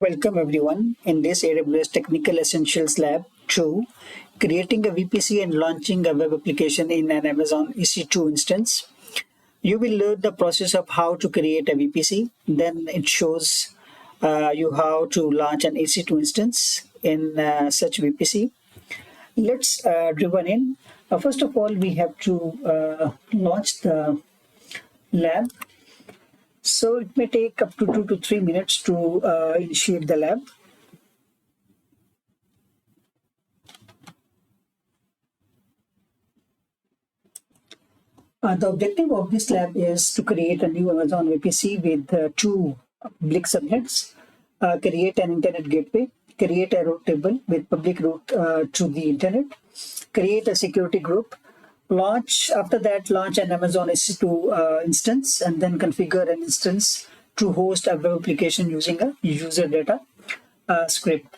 Welcome everyone. In this AWS Technical Essentials Lab 2, creating a VPC and launching a web application in an Amazon EC2 instance. You will learn the process of how to create a VPC. Then it shows you how to launch an EC2 instance in such VPC. Let's driven in. First of all, we have to launch the lab. So it may take up to 2 to 3 minutes to initiate the lab. The objective of this lab is to create a new Amazon VPC with two public subnets, create an internet gateway, create a route table with public route to the internet, create a security group, launch an Amazon EC2 instance, and then configure an instance to host a web application using a user data script.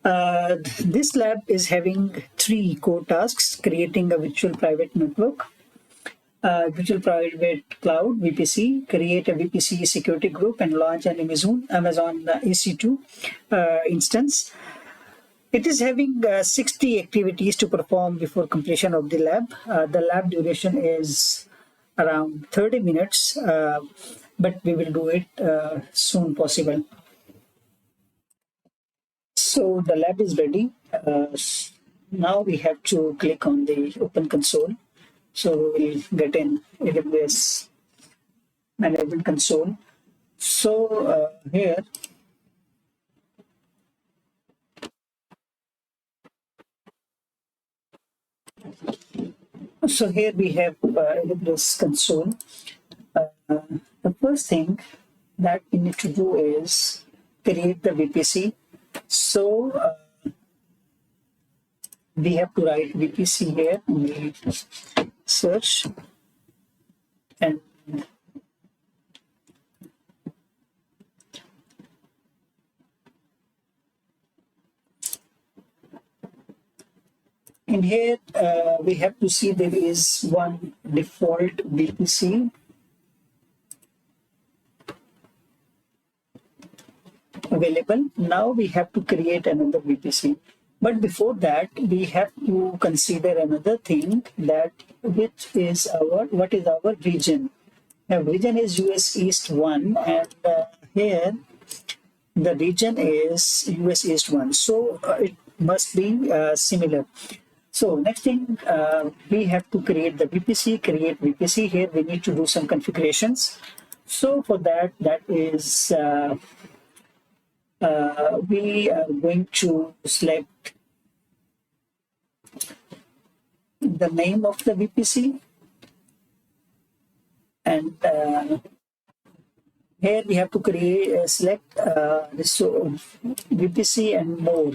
This lab is having three core tasks: creating a virtual private network, virtual private cloud VPC, create a VPC security group, and launch an Amazon EC2 instance. It is having 60 activities to perform before completion of the lab. The lab duration is around 30 minutes, but we will do it soon possible. So the lab is ready. Now we have to click on the Open Console. So we'll get in AWS Management Console. So here, we have AWS Console. The first thing that we need to do is create the VPC. So we have to write VPC here in the search, and in here we have to see there is one default VPC available. Now we have to create another VPC. But before that, we have to consider another thing, that what is our region. Now, region is US East 1, and here the region is US East 1. So it must be similar. So next thing, we have to create the VPC, create VPC. Here we need to do some configurations. So for that is we are going to select the name of the VPC, and here we have to select VPC and more,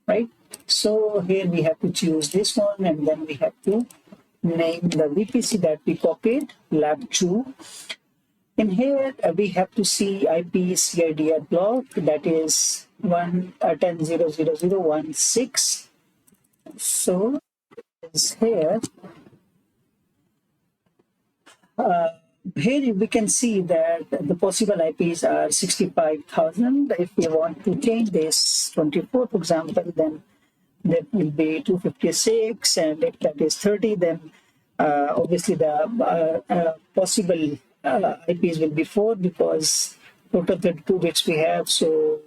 right? So here we have to choose this one, and then we have to name the VPC that we copied, lab 2. In here, we have to see IP CIDR block, that is 110.0.0.0.1.6. So here, here we can see that the possible IPs are 65,000. If we want to change this 24, for example, then that will be 256, and if that is 30, then obviously the possible IPs will be 4, because total 32 bits we have. So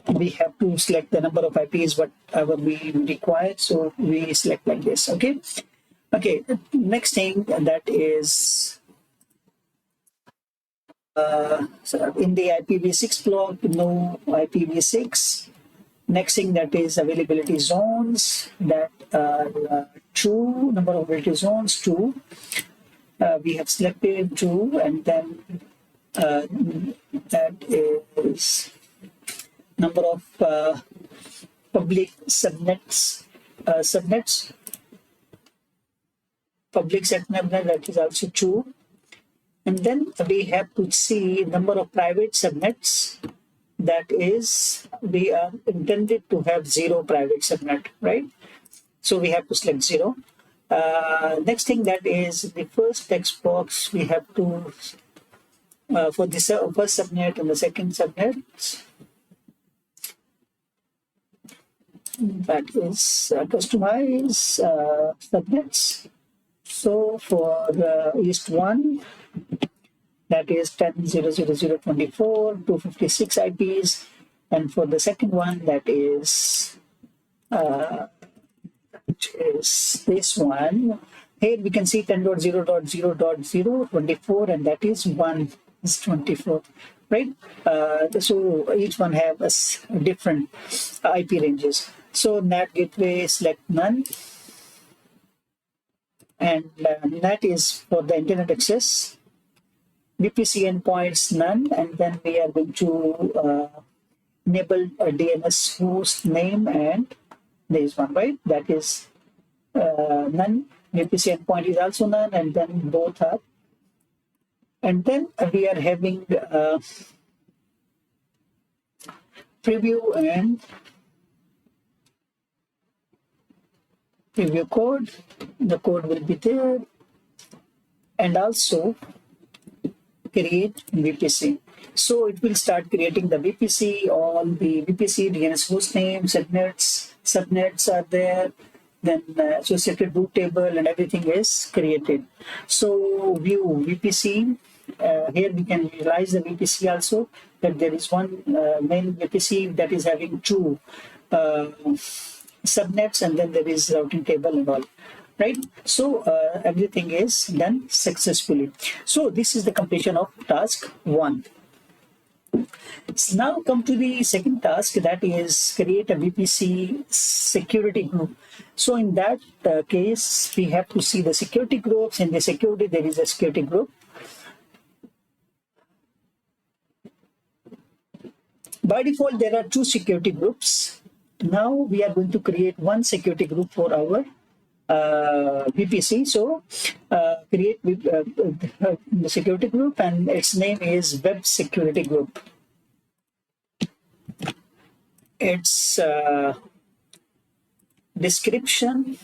we have to select the number of IPs whatever we require. So we select like this. Okay. Next thing, that is so in the IPv6 block, no IPv6. Next thing, that is availability zones, that are 2, number of availability zones 2. We have selected 2, and then that is number of public subnets. Public subnet, that is also 2. And then we have to see number of private subnets, that is we are intended to have 0 private subnet, right? So we have to select 0. Next thing, that is the first text box, we have to for the first subnet and the second subnet, that is customize subnets. So for East 1, that is 10.0.0.0.24, 256 IPs, and for the second one, that is this one. Here we can see 10.0.0.0.24, and that is 1 is 24, right? So each one have a different IP ranges. So NAT gateway select none, and NAT is for the internet access. VPC endpoints none, and then we are going to enable a DNS host name, and there is one, right? That is none. VPC endpoint is also none, and then both are. And then we are having preview and preview code. The code will be there, and also create VPC. So it will start creating the VPC. All the VPC DNS host name, subnets are there. Then associated root table and everything is created. So view VPC. Here we can visualize the VPC also, that there is one main VPC that is having two subnets, and then there is routing table and all, right? So everything is done successfully. So this is the completion of task 1. Let's now come to the second task, that is create a VPC security group. So in that case, we have to see the security groups. In the security, there is a security group. By default, there are 2 security groups. Now we are going to create one security group for our VPC. So create the security group, and its name is Web Security Group. Its description: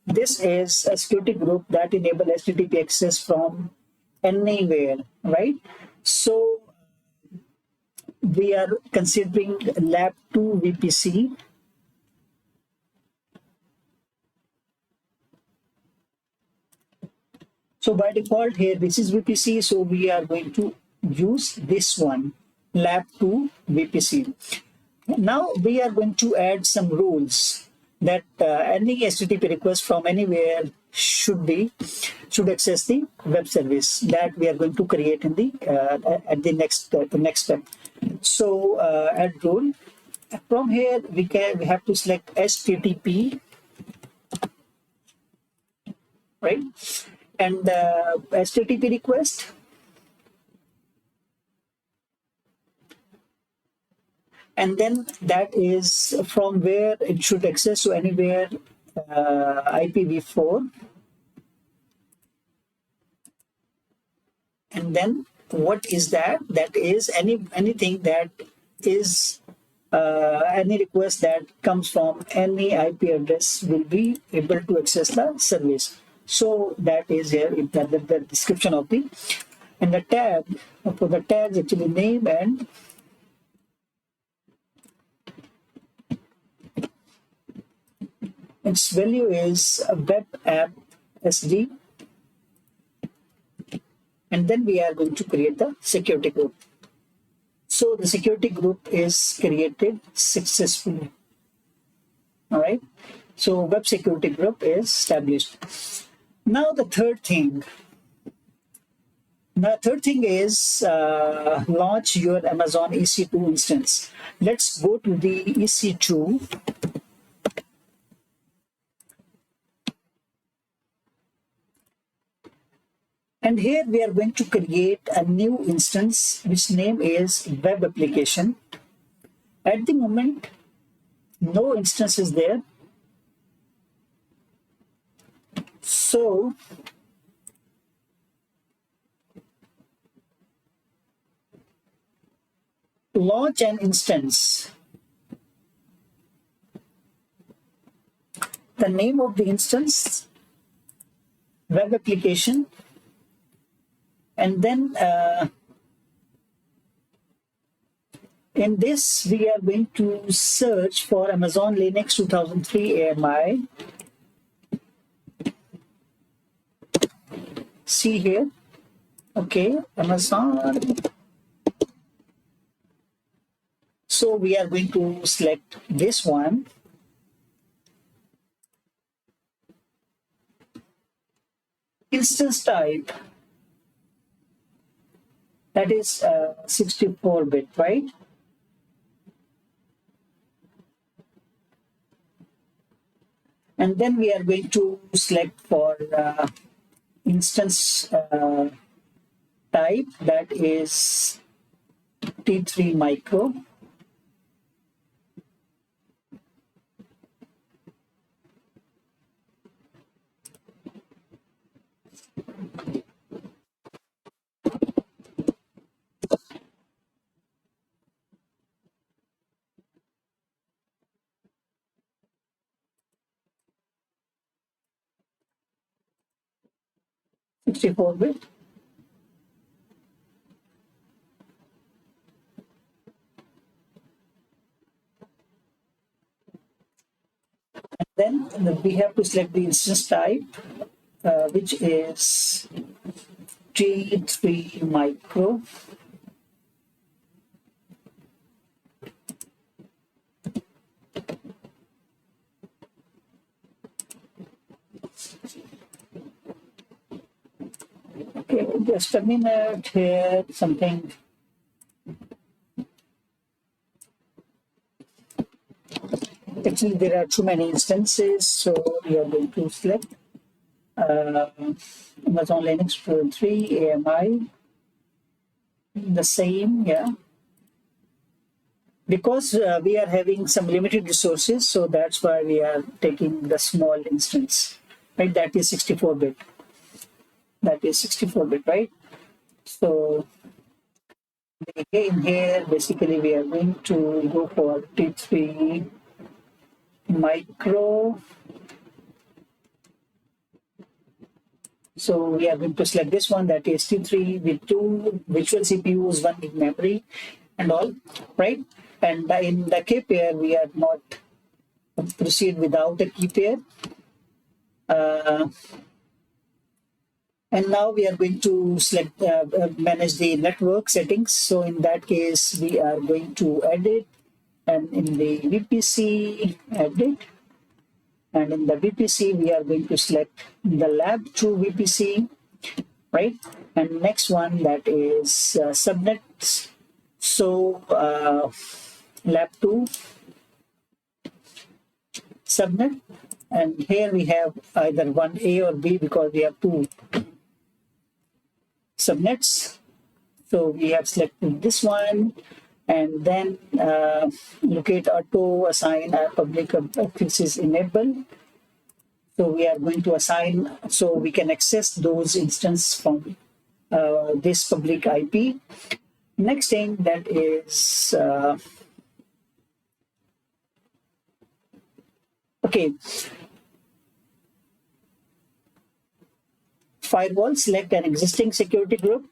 this is a security group that enables HTTP access from anywhere, right? So we are considering Lab 2 VPC. So by default here, this is VPC. So we are going to use this one, Lab 2 VPC. Now we are going to add some rules that any HTTP request from anywhere should access the web service that we are going to create in the at the next step. So add rule. From here we have to select HTTP, right? And HTTP request. And then that is from where it should access, so anywhere IPv4. And then what is that? That is anything that is any request that comes from any IP address will be able to access the service. So that is here in the description of the, and the tag, for the tags actually name and its value is a web app SD, and then we are going to create the security group. So the security group is created successfully. All right. So web security group is established. Now the third thing. The third thing is launch your Amazon EC2 instance. Let's go to the EC2. And here we are going to create a new instance which name is web application. At the moment, no instance is there. So launch an instance. The name of the instance, web application. And then in this, we are going to search for Amazon Linux 2003 AMI. See here, okay, Amazon. So we are going to select this one. Instance type, that is 64-bit, right? And then we are going to select for instance type, that is T3 micro. (64-bit). Then we have to select the instance type, which is T3 micro. Okay, just a minute here, something. Actually, there are too many instances, so we are going to select Amazon Linux 3 AMI, the same, yeah. Because we are having some limited resources, so that's why we are taking the small instance, right? That is 64-bit. That is 64-bit, right? So again here, basically we are going to go for T3 micro. So we are going to select this one, that is T3 with 2 virtual CPUs, 1 gig memory and all, right? And in the key pair, we are not proceed without a key pair. And now we are going to select manage the network settings. So in that case, we are going to edit, and in the VPC, edit. And in the VPC, we are going to select the lab 2 VPC, right? And next one, that is subnets. So lab 2 subnet. And here we have either 1A or B because we have 2 subnets. So we have selected this one, and then locate auto assign public access enable. So we are going to assign so we can access those instances from this public IP. Next thing, that is okay. Firewall, select an existing security group.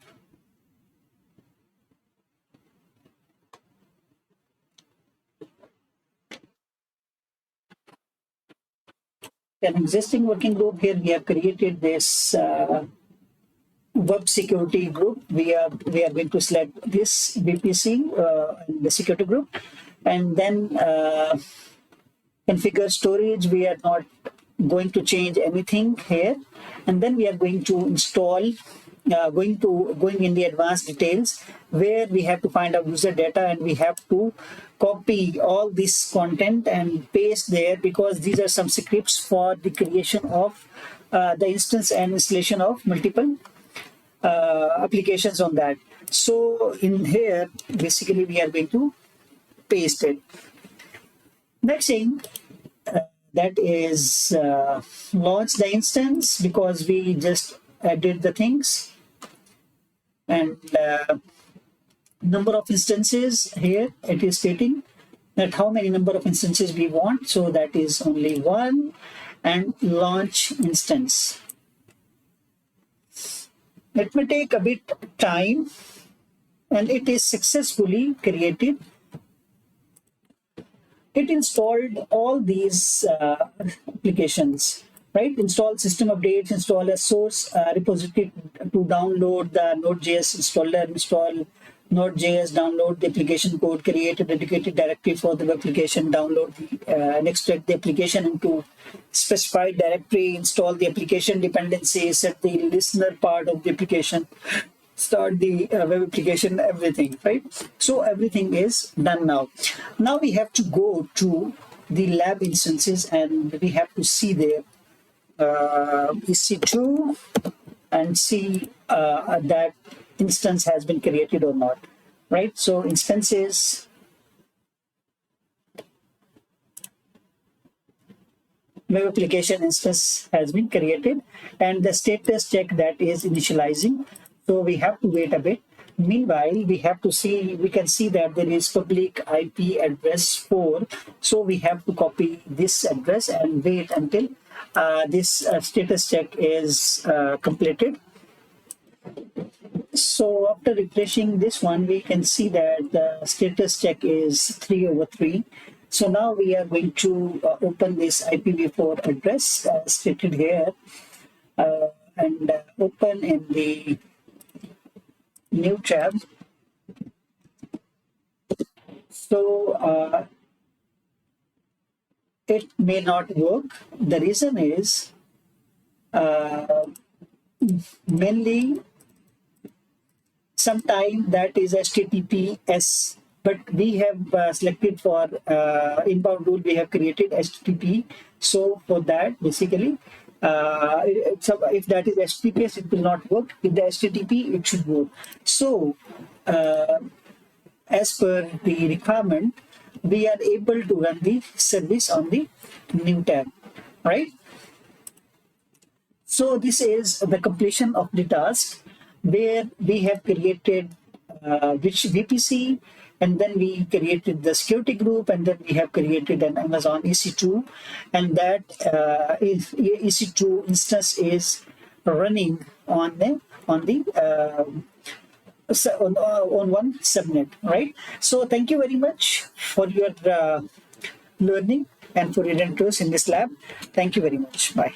An existing working group. Here we have created this web security group. We are going to select this VPC, the security group, and then configure storage. We are not going to change anything here, and then we are going to install. Going in the advanced details, where we have to find out user data, and we have to copy all this content and paste there, because these are some scripts for the creation of the instance and installation of multiple applications on that. So in here, basically we are going to paste it. Next thing, that is launch the instance, because we just added the things. And number of instances, here it is stating that how many number of instances we want, so that is only 1, and launch instance. It may take a bit time, and it is successfully created. It installed all these applications, right? Install system updates, install a source repository to download the Node.js installer, install Node.js, download the application code, create a dedicated directory for the application, download and extract the application into specified directory, install the application dependencies, set the listener part of the application, start the web application, everything, right? So everything is done now. Now we have to go to the lab instances and we have to see their EC2 and see that instance has been created or not, right? So instances, web application instance has been created and the status check that is initializing. So we have to wait a bit. Meanwhile, we have to see, we can see that there is public IP address 4. So we have to copy this address and wait until this status check is completed. So after refreshing this one, we can see that the status check is 3/3. So now we are going to open this IPv4 address stated here and open in the new tab. So it may not work. The reason is mainly sometime that is HTTPS, but we have selected for inbound rule, we have created HTTP. So for that, basically, if that is HTTPS, it will not work. If the HTTP, it should work. So as per the requirement, we are able to run the service on the new tab, right? So this is the completion of the task where we have created which VPC, and then we created the security group, and then we have created an Amazon EC2, and that EC2 instance is running on one subnet, right? So thank you very much for your learning and for your interest in this lab. Thank you very much. Bye.